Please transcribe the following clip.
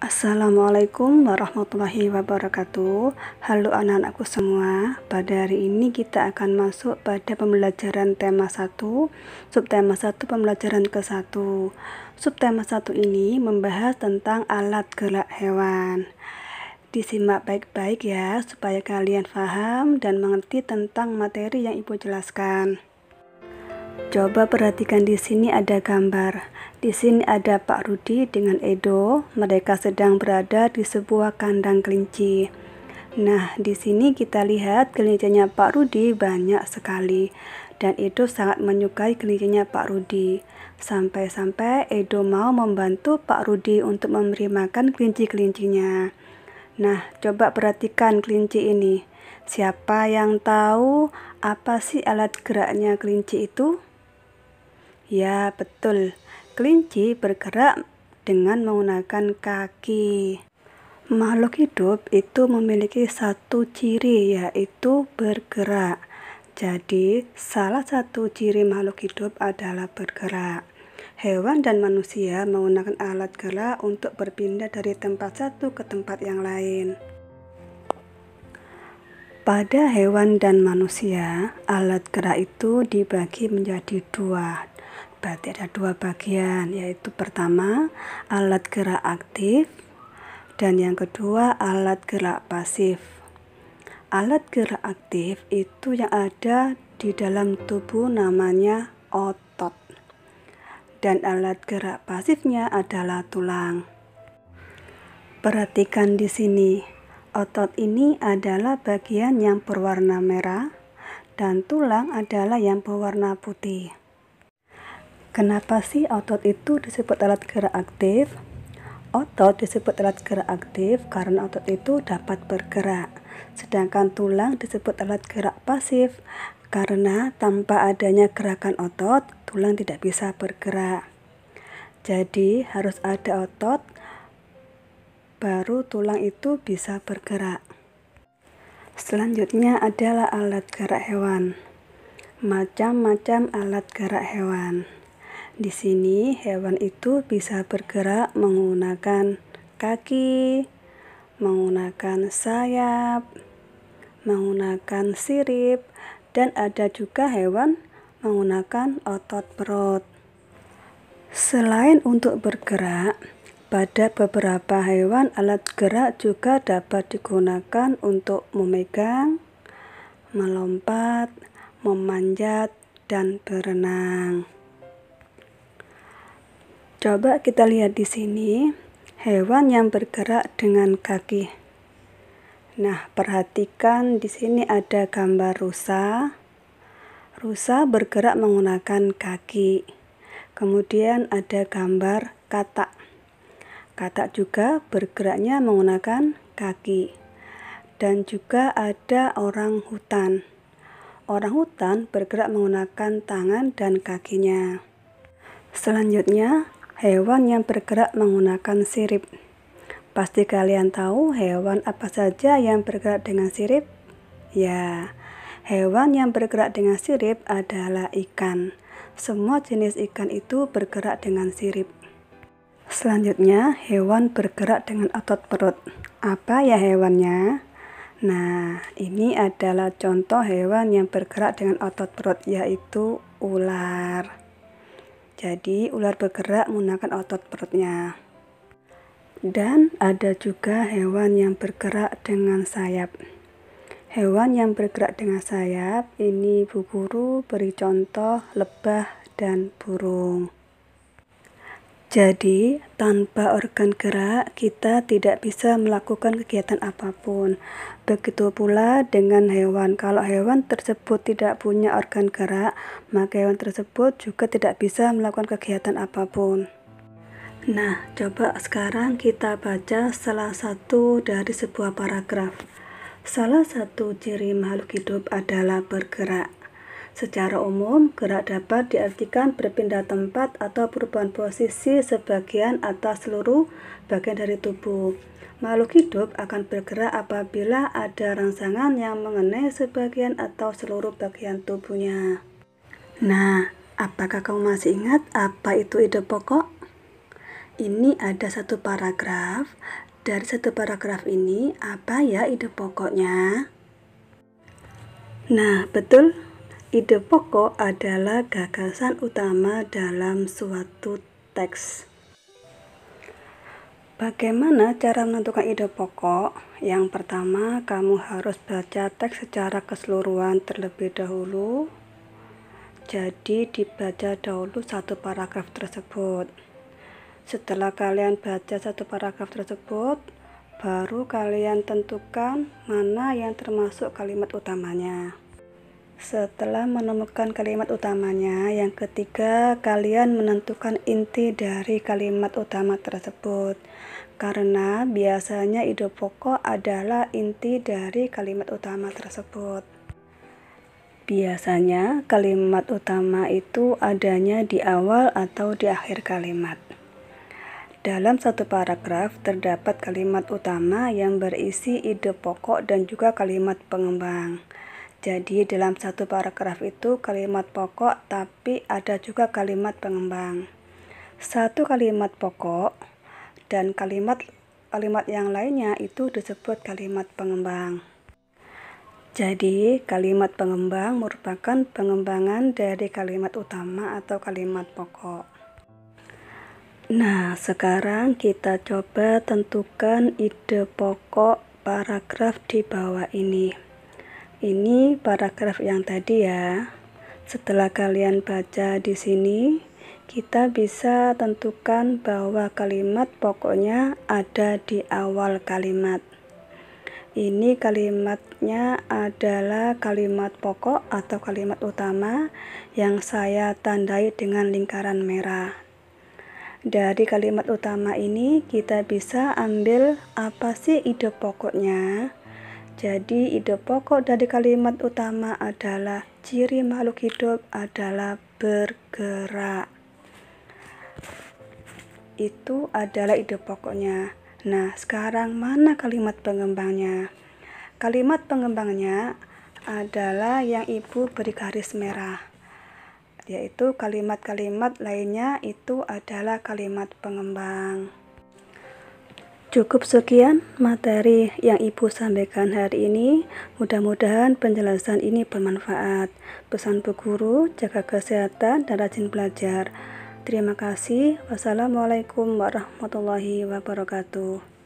Assalamualaikum warahmatullahi wabarakatuh. Halo anak-anakku semua. Pada hari ini kita akan masuk pada pembelajaran tema 1, subtema 1 pembelajaran ke-1. Subtema 1 ini membahas tentang alat gerak hewan. Disimak baik-baik ya, supaya kalian paham dan mengerti tentang materi yang Ibu jelaskan. Coba perhatikan, di sini ada gambar. Di sini ada Pak Rudi dengan Edo. Mereka sedang berada di sebuah kandang kelinci. Nah, di sini kita lihat kelincinya Pak Rudi banyak sekali. Dan Edo sangat menyukai kelincinya Pak Rudi. Sampai-sampai Edo mau membantu Pak Rudi untuk memberi makan kelinci-kelincinya. Nah, coba perhatikan kelinci ini. Siapa yang tahu apa sih alat geraknya kelinci itu? Ya, betul. Kelinci bergerak dengan menggunakan kaki. Makhluk hidup itu memiliki satu ciri, yaitu bergerak. Jadi, salah satu ciri makhluk hidup adalah bergerak. Hewan dan manusia menggunakan alat gerak untuk berpindah dari tempat satu ke tempat yang lain. Pada hewan dan manusia, alat gerak itu dibagi menjadi dua. Berarti ada dua bagian, yaitu pertama alat gerak aktif dan yang kedua alat gerak pasif. Alat gerak aktif itu yang ada di dalam tubuh namanya otot, dan alat gerak pasifnya adalah tulang. Perhatikan di sini, otot ini adalah bagian yang berwarna merah dan tulang adalah yang berwarna putih. Kenapa sih otot itu disebut alat gerak aktif? Otot disebut alat gerak aktif karena otot itu dapat bergerak. Sedangkan tulang disebut alat gerak pasif karena tanpa adanya gerakan otot, tulang tidak bisa bergerak. Jadi harus ada otot, baru tulang itu bisa bergerak. Selanjutnya adalah alat gerak hewan. Macam-macam alat gerak hewan. Di sini hewan itu bisa bergerak menggunakan kaki, menggunakan sayap, menggunakan sirip, dan ada juga hewan menggunakan otot perut. Selain untuk bergerak, pada beberapa hewan alat gerak juga dapat digunakan untuk memegang, melompat, memanjat, dan berenang. Coba kita lihat di sini, hewan yang bergerak dengan kaki. Nah, perhatikan di sini ada gambar rusa. Rusa bergerak menggunakan kaki. Kemudian ada gambar katak. Katak juga bergeraknya menggunakan kaki. Dan juga ada orang hutan. Orang hutan bergerak menggunakan tangan dan kakinya. Selanjutnya, hewan yang bergerak menggunakan sirip. Pasti kalian tahu hewan apa saja yang bergerak dengan sirip? Ya, hewan yang bergerak dengan sirip adalah ikan. Semua jenis ikan itu bergerak dengan sirip. Selanjutnya, hewan bergerak dengan otot perut. Apa ya hewannya? Nah, ini adalah contoh hewan yang bergerak dengan otot perut, yaitu ular. Jadi, ular bergerak menggunakan otot perutnya. Dan ada juga hewan yang bergerak dengan sayap. Hewan yang bergerak dengan sayap ini Bu Guru beri contoh lebah dan burung. Jadi, tanpa organ gerak, kita tidak bisa melakukan kegiatan apapun. Begitu pula dengan hewan. Kalau hewan tersebut tidak punya organ gerak, maka hewan tersebut juga tidak bisa melakukan kegiatan apapun. Nah, coba sekarang kita baca salah satu dari sebuah paragraf. Salah satu ciri makhluk hidup adalah bergerak. Secara umum, gerak dapat diartikan berpindah tempat atau perubahan posisi sebagian atau seluruh bagian dari tubuh. Makhluk hidup akan bergerak apabila ada rangsangan yang mengenai sebagian atau seluruh bagian tubuhnya. Nah, apakah kamu masih ingat apa itu ide pokok? Ini ada satu paragraf. Dari satu paragraf ini, apa ya ide pokoknya? Nah, betul. Ide pokok adalah gagasan utama dalam suatu teks. Bagaimana cara menentukan ide pokok? Yang pertama, kamu harus baca teks secara keseluruhan terlebih dahulu. Jadi, dibaca dahulu satu paragraf tersebut. Setelah kalian baca satu paragraf tersebut, baru kalian tentukan mana yang termasuk kalimat utamanya. Setelah menemukan kalimat utamanya, yang ketiga, kalian menentukan inti dari kalimat utama tersebut. Karena biasanya ide pokok adalah inti dari kalimat utama tersebut. Biasanya kalimat utama itu adanya di awal atau di akhir kalimat. Dalam satu paragraf terdapat kalimat utama yang berisi ide pokok dan juga kalimat pengembang. Jadi dalam satu paragraf itu kalimat pokok, tapi ada juga kalimat pengembang. Satu kalimat pokok dan kalimat yang lainnya itu disebut kalimat pengembang. Jadi kalimat pengembang merupakan pengembangan dari kalimat utama atau kalimat pokok. Nah, sekarang kita coba tentukan ide pokok paragraf di bawah ini. Ini paragraf yang tadi ya. Setelah kalian baca di sini, kita bisa tentukan bahwa kalimat pokoknya ada di awal kalimat. Ini kalimatnya adalah kalimat pokok atau kalimat utama yang saya tandai dengan lingkaran merah. Dari kalimat utama ini kita bisa ambil apa sih ide pokoknya. Jadi ide pokok dari kalimat utama adalah ciri makhluk hidup adalah bergerak. Itu adalah ide pokoknya. Nah, sekarang mana kalimat pengembangnya? Kalimat pengembangnya adalah yang Ibu beri garis merah, yaitu kalimat-kalimat lainnya itu adalah kalimat pengembang. Cukup sekian materi yang Ibu sampaikan hari ini. Mudah-mudahan penjelasan ini bermanfaat. Pesan Bu Guru, jaga kesehatan dan rajin belajar. Terima kasih. Wassalamualaikum warahmatullahi wabarakatuh.